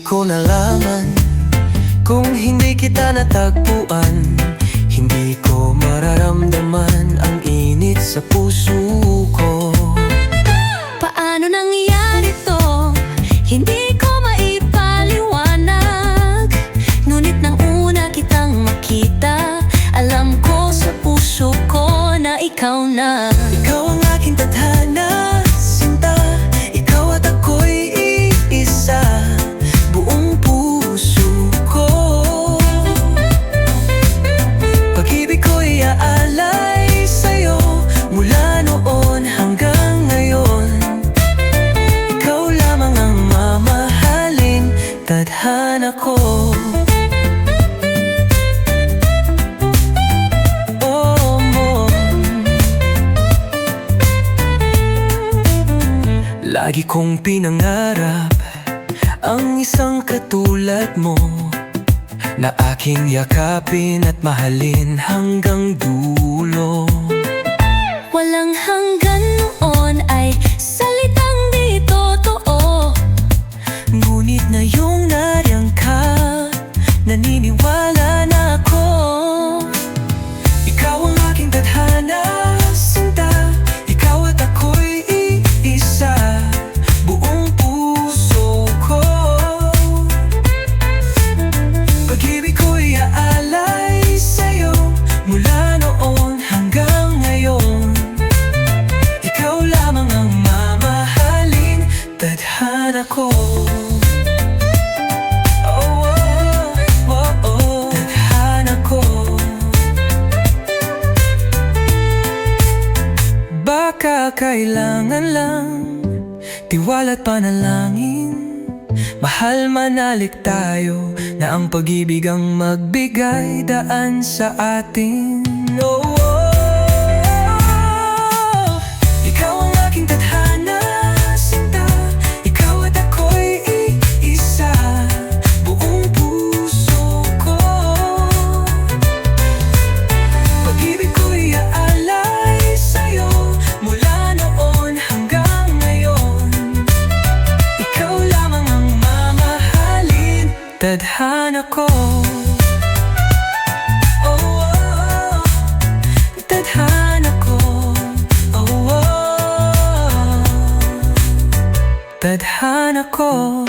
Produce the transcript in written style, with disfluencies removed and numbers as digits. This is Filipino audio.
ko nalaman, kung hindi kita natagpuan, hindi ko mararamdaman ang init sa puso ko. Paano nangyari to? Hindi ko maipaliwanag. Ngunit nang una kitang makita, alam ko sa puso ko na ikaw na. Ikaw ang aking tadhana, sinta. Ikaw at ako'y iisa, buong puso ko. Pag-ibig ko'y aalay sa'yo, mula noon hanggang ngayon. Ikaw lamang ang mamahalin, tadhana ko. Lagi kong pinangarap ang isang katulad mo, na aking yakapin at mahalin hanggang dulo. Walang hanggan noon ay salitang di totoo. Ngunit ngayong nariyang ka, naniniwala na ako. Ikaw ang aking tadhana, sinta. Ikaw at ako'y iisa, buong puso ko. Pag-ibig ko'y aalay sa'yo, mula noon hanggang ngayon. Ikaw lamang ang mamahalin, tadhana ko. Baka kailangan lang tiwala't panalangin, mahal manalik tayo, na ang pag-ibig ang magbigay daan sa atin. Oh, oh. Ikaw ang aking tadhana, sinta. Ikaw at ako'y iisa, buong puso ko. Pag-ibig ko'y aalay sa'yo, mula noon hanggang ngayon. Ikaw lamang ang mamahalin, tadhana ko. Oh, oh, tadhana ko. Oh, oh, tadhana ko.